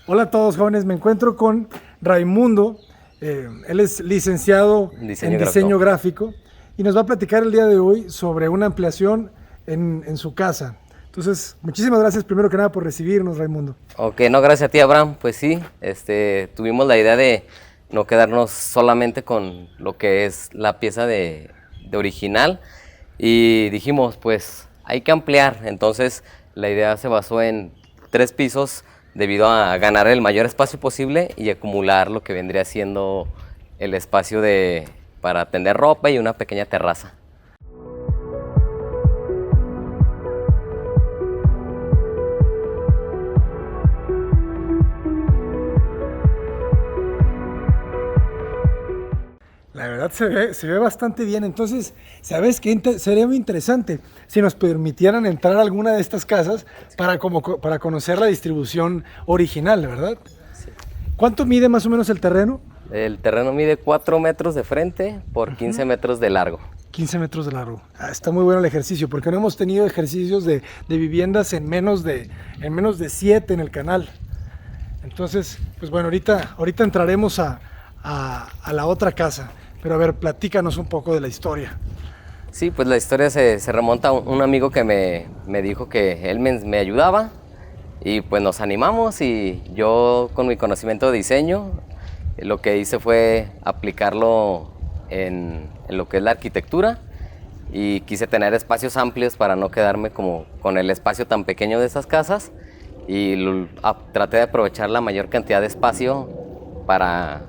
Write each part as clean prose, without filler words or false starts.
Hola a todos jóvenes, me encuentro con Raimundo, él es licenciado en diseño gráfico y nos va a platicar el día de hoy sobre una ampliación en su casa. Entonces, muchísimas gracias primero que nada por recibirnos, Raimundo. Ok, no, gracias a ti, Abraham. Pues sí, tuvimos la idea de no quedarnos solamente con lo que es la pieza de original y dijimos, pues hay que ampliar. Entonces, la idea se basó en 3 pisos debido a ganar el mayor espacio posible y acumular lo que vendría siendo el espacio para tender ropa y una pequeña terraza. La verdad se ve bastante bien, entonces, ¿sabes qué? Sería muy interesante si nos permitieran entrar a alguna de estas casas para conocer la distribución original, ¿verdad? Sí. ¿Cuánto mide más o menos el terreno? El terreno mide 4 metros de frente por 15 metros de largo. 15 metros de largo. Está muy bueno el ejercicio, porque no hemos tenido ejercicios de viviendas en menos de 7 en el canal. Entonces, pues bueno, ahorita entraremos a la otra casa. Pero a ver, platícanos un poco de la historia. Sí, pues la historia se remonta a un amigo que me dijo que él me ayudaba y pues nos animamos y yo con mi conocimiento de diseño lo que hice fue aplicarlo en lo que es la arquitectura y quise tener espacios amplios para no quedarme como con el espacio tan pequeño de esas casas y traté de aprovechar la mayor cantidad de espacio para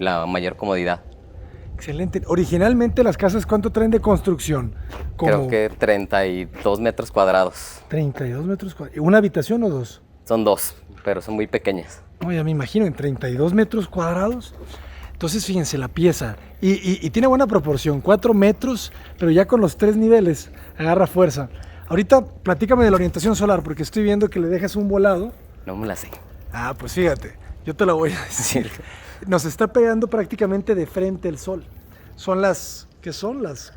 la mayor comodidad. Excelente. Originalmente las casas, ¿cuánto traen de construcción? Creo que 32 metros cuadrados. 32 metros cuadrados. ¿Una habitación o dos? Son 2, pero son muy pequeñas. No, ya me imagino, en 32 metros cuadrados. Entonces, fíjense, la pieza. Y tiene buena proporción, 4 metros, pero ya con los 3 niveles, agarra fuerza. Ahorita, platícame de la orientación solar, porque estoy viendo que le dejas un volado. No me la sé. Ah, pues fíjate, yo te la voy a decir. Nos está pegando prácticamente de frente el sol. Son las, ¿qué son? Las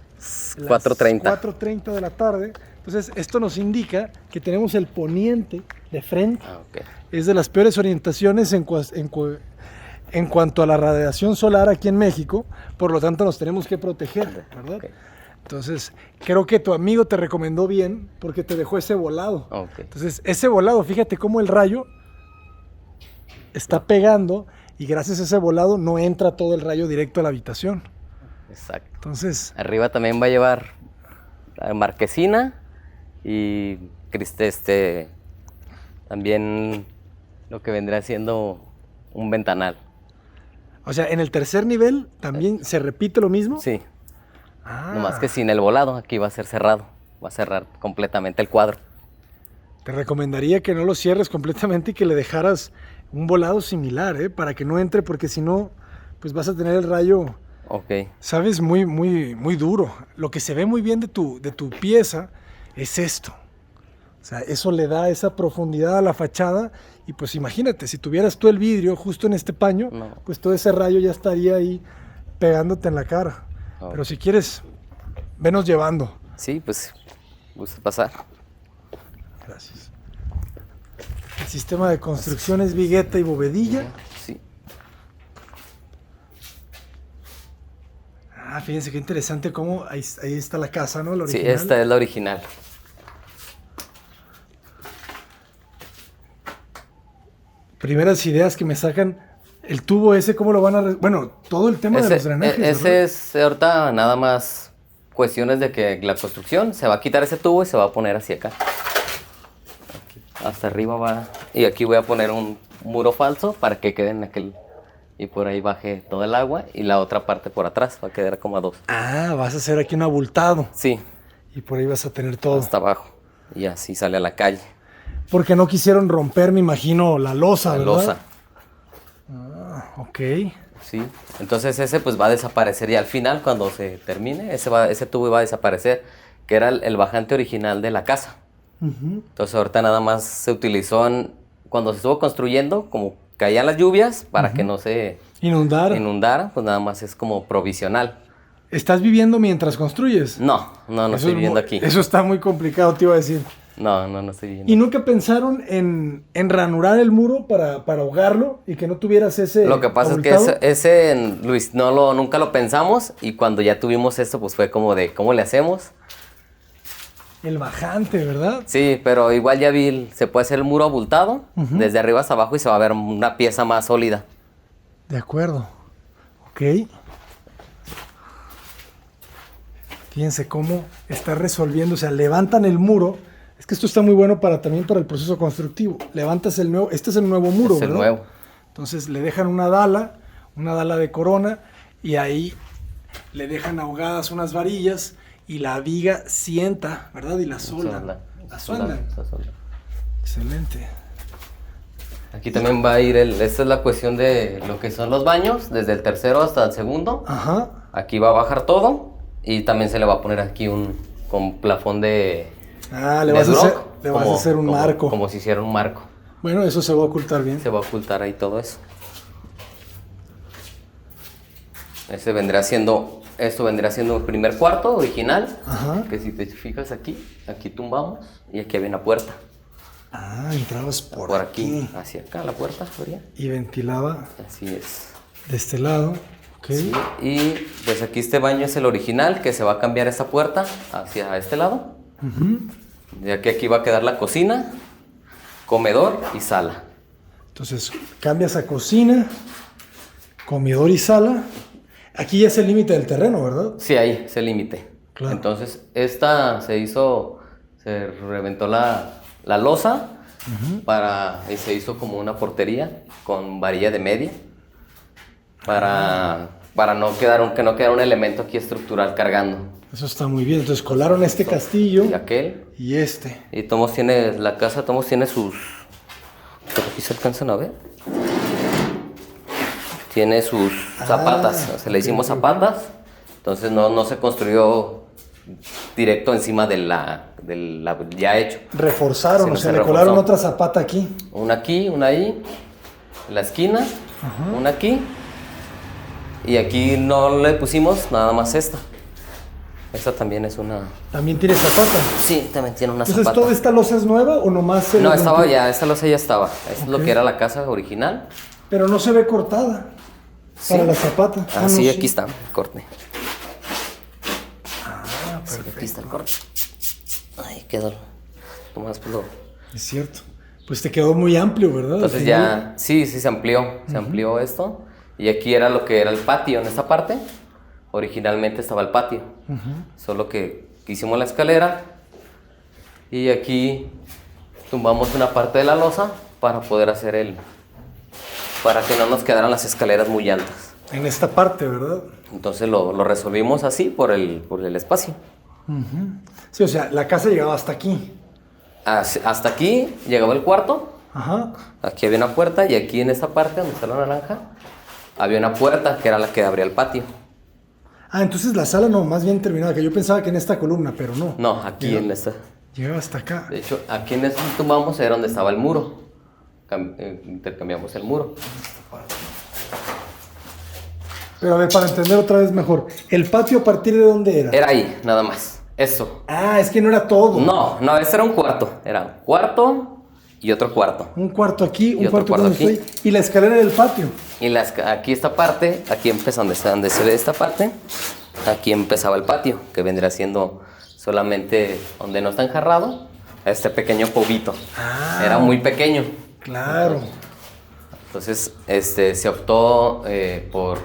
4:30. 4:30 de la tarde. Entonces, esto nos indica que tenemos el poniente de frente. Ah, okay. Es de las peores orientaciones en cuanto a la radiación solar aquí en México. Por lo tanto, nos tenemos que proteger, ¿verdad? Okay. Entonces, creo que tu amigo te recomendó bien porque te dejó ese volado. Okay. Entonces, ese volado, fíjate cómo el rayo está pegando y gracias a ese volado no entra todo el rayo directo a la habitación. Exacto. Entonces, arriba también va a llevar marquesina y también lo que vendría siendo un ventanal. O sea, en el tercer nivel también se repite lo mismo. Sí. Nomás que sin el volado, aquí va a ser cerrado. Va a cerrar completamente el cuadro. Te recomendaría que no lo cierres completamente y que le dejaras un volado similar, para que no entre, porque si no, pues vas a tener el rayo, sabes, muy, muy, muy duro. Lo que se ve muy bien de tu pieza es esto. O sea, eso le da esa profundidad a la fachada y pues imagínate, si tuvieras tú el vidrio justo en este paño, pues todo ese rayo ya estaría ahí pegándote en la cara. Pero si quieres, venos llevando. Sí, pues, gusta pasar. Gracias. El sistema de construcción es vigueta y bovedilla. Sí. Ah, fíjense qué interesante cómo ahí está la casa, ¿no? La original. Sí, esta es la original. Primeras ideas que me sacan, el tubo ese, ¿cómo lo van a...? Bueno, todo el tema de los drenajes, ese es ahorita nada más cuestiones de que la construcción, se va a quitar ese tubo y se va a poner así acá. Hasta arriba va, y aquí voy a poner un muro falso para que quede en aquel, y por ahí baje todo el agua, y la otra parte por atrás va a quedar como a 2. Ah, vas a hacer aquí un abultado. Sí. Y por ahí vas a tener todo. Hasta abajo, y así sale a la calle. Porque no quisieron romper, me imagino, la losa, ¿verdad? La losa. Ah, ok. Sí, entonces ese pues va a desaparecer ya al final, cuando se termine, ese tubo va a desaparecer, que era el bajante original de la casa. Entonces ahorita nada más se utilizó cuando se estuvo construyendo, como caían las lluvias, para que no se inundara, pues nada más es como provisional. ¿Estás viviendo mientras construyes? No estoy viviendo aquí. Eso está muy complicado, te iba a decir. No estoy viendo. ¿Y nunca pensaron en ranurar el muro para ahogarlo y que no tuvieras ese Lo que pasa abultado? es que ese Luis, nunca lo pensamos y cuando ya tuvimos esto, pues fue como de, ¿cómo le hacemos? El bajante, ¿verdad? Sí, pero igual ya vi, se puede hacer el muro abultado, desde arriba hasta abajo y se va a ver una pieza más sólida. De acuerdo. Ok. Fíjense cómo está resolviendo, o sea, levantan el muro. Es que esto está muy bueno también para el proceso constructivo. Levantas el nuevo, este es el nuevo muro, Es el ¿verdad? nuevo. Entonces le dejan una dala de corona, y ahí le dejan ahogadas unas varillas y la viga sienta, ¿verdad? Y la soldan. La sueldan. Excelente. Aquí también va a ir esta es la cuestión de lo que son los baños, desde el tercero hasta el segundo. Ajá. Aquí va a bajar todo y también se le va a poner aquí con plafón de Le vas a hacer un marco. Como si hiciera un marco. Bueno, eso se va a ocultar bien. Se va a ocultar ahí todo eso. Esto vendría siendo el primer cuarto original. Ajá. Que si te fijas aquí tumbamos y aquí había una puerta. Entrabas por aquí. Hacia acá la puerta, ¿verdad? Y ventilaba. Así es. De este lado. Ok. Sí, y pues aquí este baño es el original, que se va a cambiar esta puerta hacia este lado. Ya que aquí va a quedar la cocina, comedor y sala. Entonces cambias a cocina, comedor y sala. Aquí ya es el límite del terreno, ¿verdad? Sí, ahí es el límite. Claro. Entonces se reventó la losa y se hizo como una portería con varilla de media para que no quedara un elemento aquí estructural cargando. Eso está muy bien. Entonces colaron este castillo y aquel y este. Y la casa tiene sus, creo que aquí se alcanzan a ver. Tiene sus zapatas, le hicimos zapatas. Entonces no se construyó directo encima de la ya hecho. Reforzaron, le colaron otra zapata aquí. Una aquí, una ahí, en la esquina, una aquí. Y aquí no le pusimos nada más esta. Esta también es una... ¿También tiene zapata? Sí, también tiene una zapata. zapata. ¿Toda esta losa es nueva o nomás? No, estaba ya, esta losa ya estaba. Es lo que era la casa original. Pero no se ve cortada. Sí. Para la zapata. Sí, aquí está el corte. Perfecto. Aquí está el corte. Ahí quedó. Tomás, pues Es cierto. Pues te quedó muy amplio, ¿verdad? Entonces ya, sí, se amplió. Se amplió esto. Y aquí era lo que era el patio en esta parte. Originalmente estaba el patio. Solo que hicimos la escalera. Y aquí tumbamos una parte de la losa para poder hacer para que no nos quedaran las escaleras muy altas. En esta parte, ¿verdad? Entonces lo resolvimos así por el espacio. Sí, o sea, la casa llegaba hasta aquí. Hasta aquí llegaba el cuarto. Ajá. Aquí había una puerta y aquí en esta parte donde está la naranja había una puerta que era la que abría el patio. Entonces la sala no, más bien terminada, que yo pensaba que en esta columna, pero no. No, aquí en esta. Llegaba hasta acá. De hecho, aquí en este tumbamos era donde estaba el muro. Intercambiamos el muro. Pero a ver, para entender otra vez mejor, ¿el patio a partir de dónde era? Era ahí, nada más. Eso. Es que no era todo. No, este era un cuarto. Era un cuarto y otro cuarto. Un cuarto aquí, un otro cuarto aquí. Estoy, y la escalera del patio. Y aquí esta parte, aquí empieza donde se ve esta parte, aquí empezaba el patio, que vendría siendo solamente donde no está enjarrado, este pequeño pobito. Era muy pequeño. Claro. Entonces, se optó por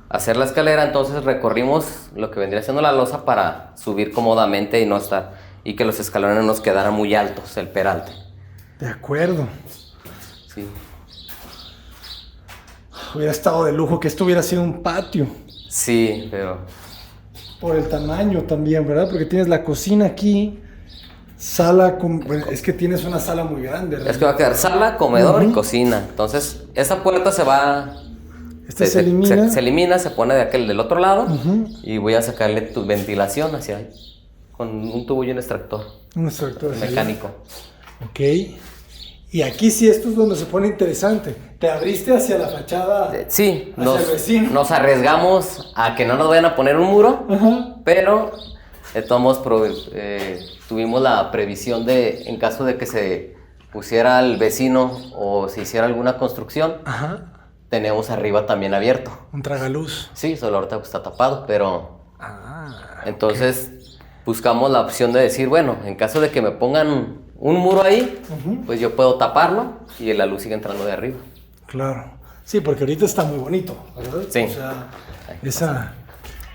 hacer la escalera, entonces recorrimos lo que vendría siendo la losa para subir cómodamente y que los escalones no nos quedaran muy altos, el peralte. De acuerdo. Sí. Hubiera estado de lujo que esto hubiera sido un patio. Sí, pero... Por el tamaño también, ¿verdad? Porque tienes la cocina aquí, sala, es que tienes una sala muy grande, ¿verdad? Es que va a quedar sala, comedor y cocina. Entonces, esa puerta se va... se elimina. Se elimina, se pone del otro lado y voy a sacarle tu ventilación hacia ahí. Con un tubo y un extractor. Un extractor mecánico. Ok. Y aquí sí, esto es donde se pone interesante. Te abriste hacia la fachada. Sí, hacia el vecino. Nos arriesgamos a que no nos vayan a poner un muro, pero tuvimos la previsión de, en caso de que se pusiera el vecino o se hiciera alguna construcción, tenemos arriba también abierto. Un tragaluz. Sí, solo ahorita está tapado, pero... entonces buscamos la opción de decir, bueno, en caso de que me pongan un muro ahí, pues yo puedo taparlo y la luz sigue entrando de arriba. Claro. Sí, porque ahorita está muy bonito, ¿verdad? Sí. O sea,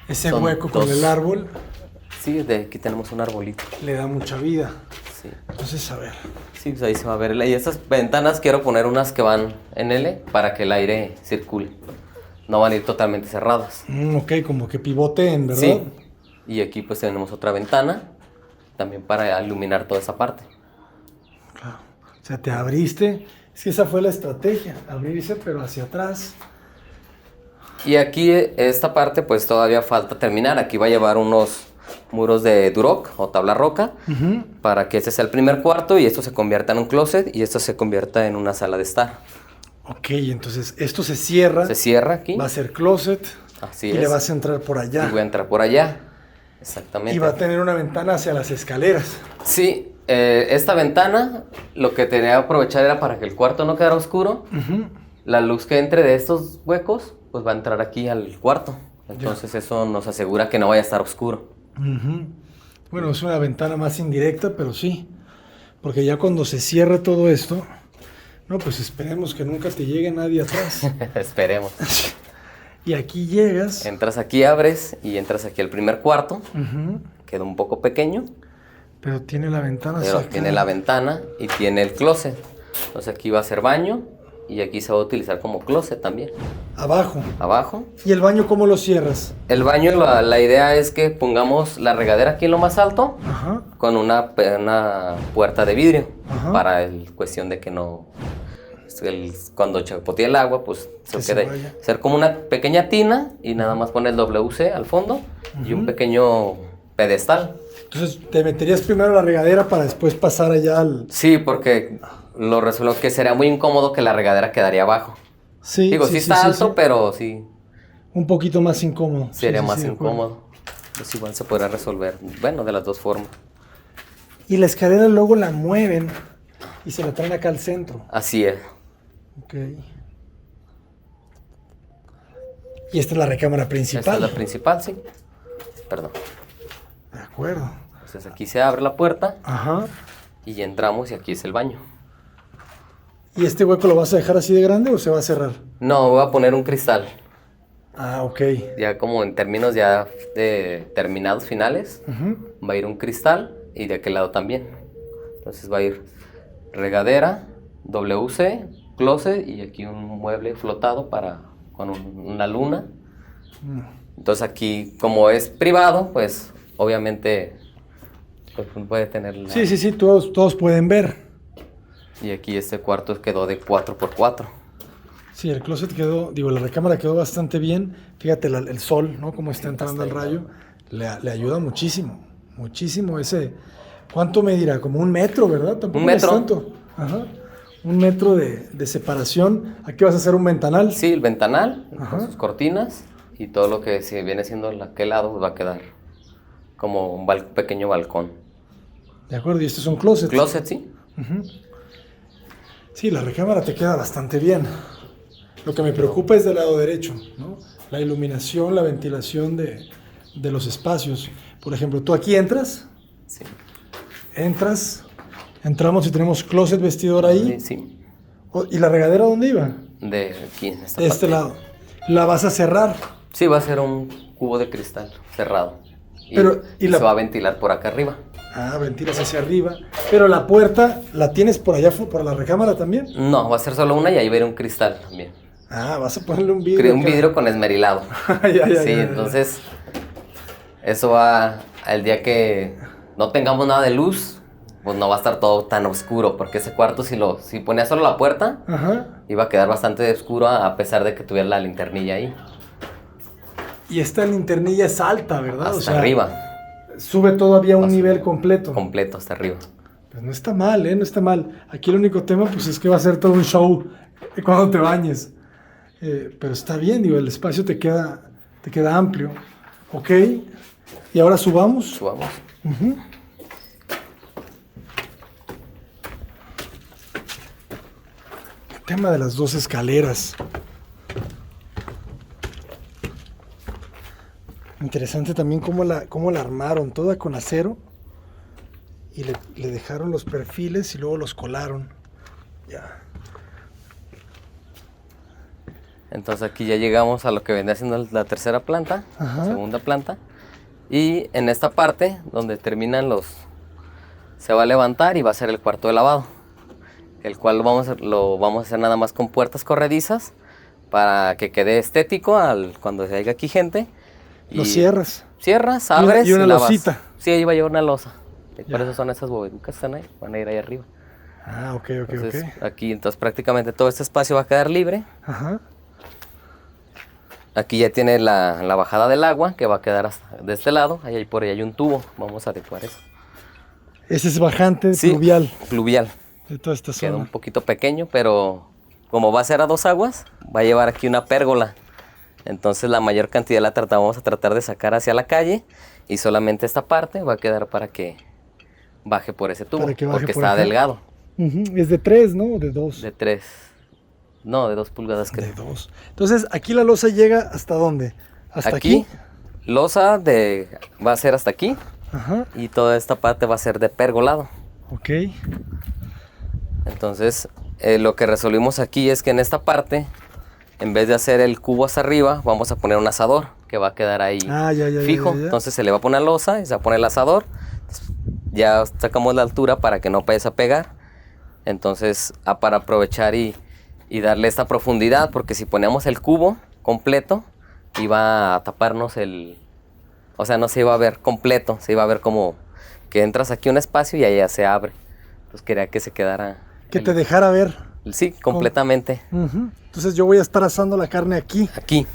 ese hueco con el árbol. Sí, de aquí tenemos un arbolito. Le da mucha vida. Sí. Entonces, a ver. Sí, pues ahí se va a ver. Y estas ventanas quiero poner unas que van en L para que el aire circule. No van a ir totalmente cerradas. Ok, como que pivoteen, ¿verdad? Sí. Y aquí pues tenemos otra ventana también para iluminar toda esa parte. Claro. O sea, te abriste. Es que esa fue la estrategia, abrirse pero hacia atrás. Y aquí esta parte pues todavía falta terminar. Aquí va a llevar unos muros de Duroc o tabla roca para que este sea el primer cuarto y esto se convierta en un closet y esto se convierta en una sala de estar. Ok, entonces esto se cierra. Se cierra aquí. Va a ser closet. Así y es. le vas a entrar por allá. Y voy a entrar por allá. Exactamente. Y va a tener una ventana hacia las escaleras. Sí, esta ventana lo que tenía que aprovechar era para que el cuarto no quedara oscuro. La luz que entre de estos huecos pues va a entrar aquí al cuarto. Entonces eso nos asegura que no vaya a estar oscuro. Bueno, es una ventana más indirecta, pero sí. Porque ya cuando se cierre todo esto, no, pues esperemos que nunca te llegue nadie atrás. Esperemos. Y aquí llegas. Entras aquí, abres y entras aquí al primer cuarto. Queda un poco pequeño. Pero tiene la ventana. Pero tiene la ventana y tiene el closet. Entonces aquí va a ser baño y aquí se va a utilizar como closet también. Abajo. Abajo. ¿Y el baño cómo lo cierras? El baño, la idea es que pongamos la regadera aquí en lo más alto con una puerta de vidrio para cuestión de que no... cuando chapotee el agua, pues se quede ser como una pequeña tina y nada más poner el WC al fondo y un pequeño pedestal. Entonces, ¿te meterías primero a la regadera para después pasar allá al...? Sí, porque lo resuelvo que sería muy incómodo que la regadera quedaría abajo. Sí, digo, sí está alto, pero sí. Un poquito más incómodo. Sería más incómodo. Pues igual se podrá resolver, bueno, de las dos formas. Y la escalera luego la mueven y se la traen acá al centro. Así es. Ok. Y esta es la recámara principal. Esta es la principal, sí. Perdón. De acuerdo. Entonces aquí se abre la puerta. Ajá. Y entramos y aquí es el baño. ¿Y este hueco lo vas a dejar así de grande o se va a cerrar? No, voy a poner un cristal. Ah, ok. Ya como en términos ya de terminados finales, va a ir un cristal y de aquel lado también. Entonces va a ir regadera, WC, closet y aquí un mueble flotado con una luna. Entonces aquí, como es privado, pues obviamente pues, puede tener la... Sí, todos pueden ver. Y aquí este cuarto quedó de 4x4. Sí, el closet la recámara quedó bastante bien. Fíjate el sol, ¿no? Cómo está entrando el rayo. Le ayuda muchísimo, muchísimo ese... ¿Cuánto medirá? Como 1 metro, ¿verdad? Tampoco 1 metro. Es tanto. Ajá. 1 metro de separación. Aquí vas a hacer un ventanal. Sí, el ventanal, con sus cortinas y todo lo que se viene siendo aquel lado va a quedar como un pequeño balcón. De acuerdo, y este es un closet. Closet, sí. Sí, la recámara te queda bastante bien. Lo que me preocupa es del lado derecho, ¿no? La iluminación, la ventilación de los espacios. Por ejemplo, tú aquí entras. Sí. Entramos y tenemos closet, vestidor ahí. Sí. ¿Y la regadera dónde iba? De aquí, en esta de este lado. ¿La vas a cerrar? Sí, va a ser un cubo de cristal cerrado. Y se va a ventilar por acá arriba. Ah, ventilas hacia arriba. Pero la puerta, ¿la tienes por allá, por la recámara también? No, va a ser solo una y ahí va a ir un cristal también. Ah, vas a ponerle un vidrio. Un vidrio con esmerilado. Entonces, eso va el día que no tengamos nada de luz, pues no va a estar todo tan oscuro, porque ese cuarto si ponía solo la puerta, iba a quedar bastante oscuro a pesar de que tuviera la linternilla ahí. Y esta linternilla es alta, ¿verdad? Hasta arriba. Sube todavía un nivel completo. Completo, hasta arriba. Pues no está mal, no está mal. Aquí el único tema pues es que va a ser todo un show cuando te bañes. Pero está bien, el espacio te queda amplio. Ok. Y ahora subamos. Subamos. tema de las 2 escaleras. Interesante también cómo la armaron, toda con acero. Y le dejaron los perfiles y luego los colaron. Ya. Entonces aquí ya llegamos a lo que viene siendo la tercera planta, segunda planta. Y en esta parte donde terminan se va a levantar y va a ser el cuarto de lavado. El cual lo vamos a hacer nada más con puertas corredizas para que quede estético cuando se haya aquí gente. Lo cierras. Cierras, abres y una losita. Sí, ahí va a llevar una losa. Por eso son esas bobeducas que están ahí, van a ir ahí arriba. Ah, ok. Aquí entonces prácticamente todo este espacio va a quedar libre. Ajá. Aquí ya tiene la bajada del agua que va a quedar de este lado. Por ahí hay un tubo, vamos a adecuar eso. Ese es bajante, sí, pluvial. De toda esta zona. Queda un poquito pequeño, pero como va a ser a 2 aguas, va a llevar aquí una pérgola. Entonces la mayor cantidad vamos a tratar de sacar hacia la calle y solamente esta parte va a quedar para que baje por ese tubo, porque está delgado. Es de 3, ¿no? ¿O de 2? De 3. No, de 2 pulgadas creo. De 2. Entonces aquí la losa llega ¿hasta dónde? ¿Hasta aquí? Losa va a ser hasta aquí. Ajá. Y toda esta parte va a ser de pergolado. Ok. Entonces lo que resolvimos aquí es que en esta parte, en vez de hacer el cubo hasta arriba, vamos a poner un asador que va a quedar ahí fijo. Ya. Entonces se le va a poner losa y se va a poner el asador. Ya sacamos la altura para que no vayas a pegar. Entonces para aprovechar y darle esta profundidad, porque si ponemos el cubo completo iba a taparnos o sea, no se iba a ver completo, se iba a ver como que entras aquí un espacio y ahí ya se abre. Entonces quería que se quedara... Que te dejara ver. Sí, completamente. Entonces yo voy a estar asando la carne aquí. Aquí.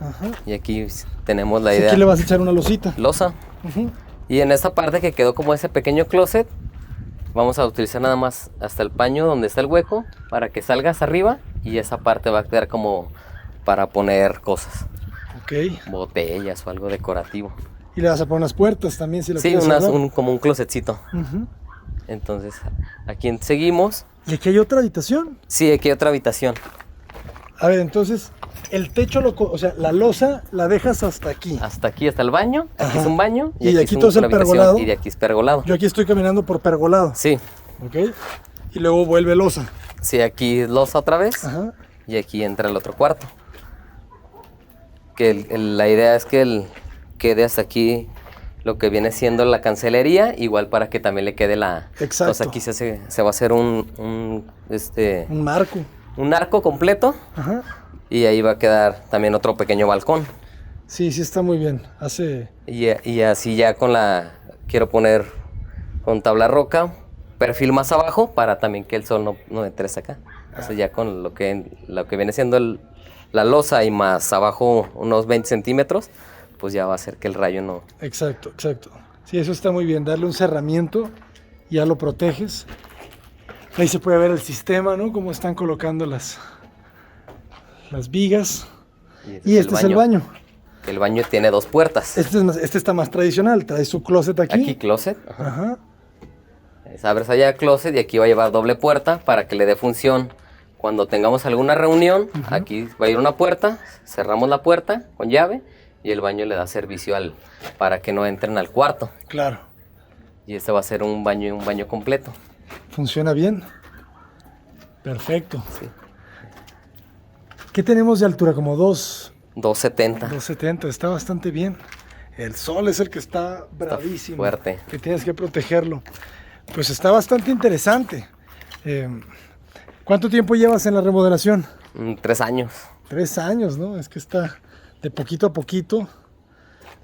Ajá. Y aquí tenemos la idea. Aquí le vas a echar una losita. Losa. Y en esta parte que quedó como ese pequeño closet, vamos a utilizar nada más hasta el paño donde está el hueco para que salgas arriba y esa parte va a quedar como para poner cosas. Ok. Botellas o algo decorativo. Y le vas a poner unas puertas también si lo quieres. Sí, como un closetcito. Entonces, aquí seguimos. ¿Y aquí hay otra habitación? Sí, aquí hay otra habitación. A ver, entonces, el techo, o sea, la losa la dejas hasta aquí. Hasta aquí, hasta el baño. Aquí es un baño. Y aquí todo es el pergolado. Y de aquí es pergolado. Yo aquí estoy caminando por pergolado. Sí. Ok. Y luego vuelve losa. Sí, aquí es losa otra vez. Ajá. Y aquí entra el otro cuarto. Que la idea es que quede hasta aquí lo que viene siendo la cancelería, igual para que también le quede Exacto. Entonces aquí se va a hacer un marco. Un arco completo. Ajá. Y ahí va a quedar también otro pequeño balcón. Sí, está muy bien. Y así ya quiero poner con tabla roca, perfil más abajo, para también que el sol no entre acá. Entonces ya con lo que viene siendo la losa y más abajo unos 20 centímetros, pues ya va a hacer que el rayo no... Exacto. Sí, eso está muy bien. Darle un cerramiento, ya lo proteges. Ahí se puede ver el sistema, ¿no? Cómo están colocando las vigas. Y este es el baño. El baño tiene 2 puertas. Este está más tradicional. Trae su closet aquí. Aquí closet. Ajá. Abres allá closet y aquí va a llevar doble puerta para que le dé función. Cuando tengamos alguna reunión, aquí va a ir una puerta, cerramos la puerta con llave y el baño le da servicio para que no entren al cuarto. Claro. Y este va a ser un baño completo. Funciona bien. Perfecto. Sí. ¿Qué tenemos de altura? Como 2.70. 2.70, está bastante bien. El sol es el que está bravísimo. Fuerte. Que tienes que protegerlo. Pues está bastante interesante. ¿Cuánto tiempo llevas en la remodelación? 3 años. 3 años, ¿no? Es que está de poquito a poquito.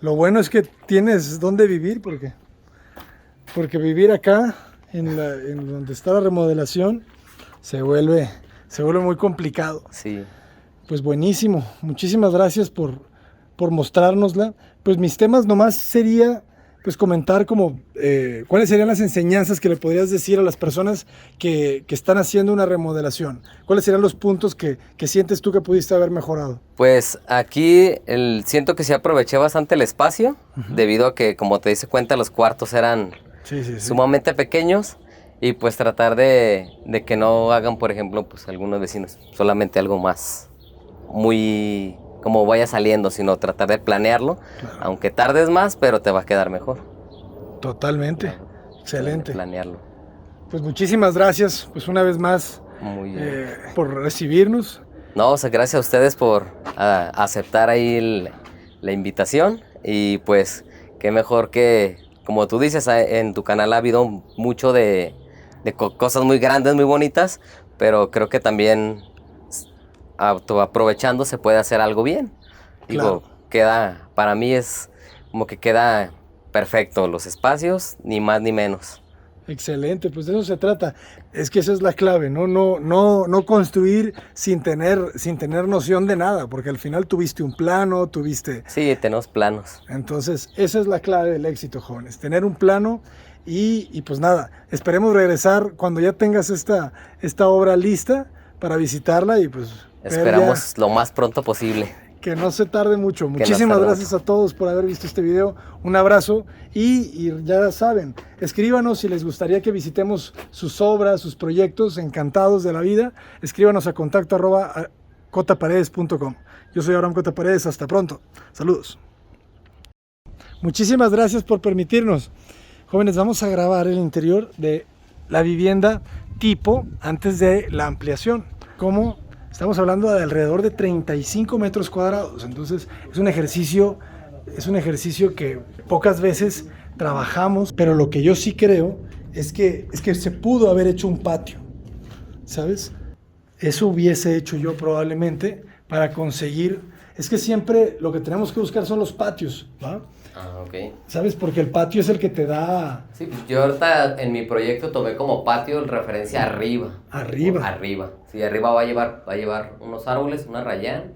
Lo bueno es que tienes dónde vivir, porque vivir acá, en donde está la remodelación, se vuelve muy complicado. Sí. Pues buenísimo. Muchísimas gracias por mostrárnosla. Pues mis temas nomás sería pues comentar como cuáles serían las enseñanzas que le podrías decir a las personas que están haciendo una remodelación. ¿Cuáles serían los puntos que sientes tú que pudiste haber mejorado? Pues aquí siento que sí aproveché bastante el espacio, debido a que, como te diste cuenta, los cuartos eran sumamente pequeños. Y pues tratar de que no hagan, por ejemplo, pues algunos vecinos, solamente algo más muy como vaya saliendo, sino tratar de planearlo, claro. Aunque tardes más, pero te va a quedar mejor. Totalmente, claro. Excelente. Planearlo. Pues muchísimas gracias, pues una vez más, por recibirnos. No, o sea, gracias a ustedes por aceptar ahí la invitación, y pues qué mejor que, como tú dices, en tu canal ha habido mucho de cosas muy grandes, muy bonitas, pero creo que también aprovechando se puede hacer algo bien. Claro. Digo, para mí es como que queda perfecto los espacios, ni más ni menos. Excelente, pues de eso se trata. Es que esa es la clave, no construir sin tener noción de nada, porque al final tuviste un plano, tuviste... Sí, tenemos planos. Entonces, esa es la clave del éxito, jóvenes, tener un plano y pues nada, esperemos regresar cuando ya tengas esta obra lista para visitarla y pues... Esperamos lo más pronto posible. Que no se tarde mucho. Muchísimas gracias a todos por haber visto este video. Un abrazo y ya saben, escríbanos si les gustaría que visitemos sus obras, sus proyectos, encantados de la vida. Escríbanos a contacto@cotaparedes.com. Yo soy Abraham Cota Paredes, hasta pronto. Saludos. Muchísimas gracias por permitirnos. Jóvenes, vamos a grabar el interior de la vivienda tipo antes de la ampliación. ¿Cómo? Estamos hablando de alrededor de 35 metros cuadrados, entonces es un ejercicio que pocas veces trabajamos, pero lo que yo sí creo es que se pudo haber hecho un patio, ¿sabes? Eso hubiese hecho yo probablemente para conseguir, es que siempre lo que tenemos que buscar son los patios, ¿va? Ah, ok. ¿Sabes? Porque el patio es el que te da... Sí, pues yo ahorita en mi proyecto tomé como patio en referencia arriba. ¿Arriba? Arriba. Sí, arriba va a llevar unos árboles, una rayán.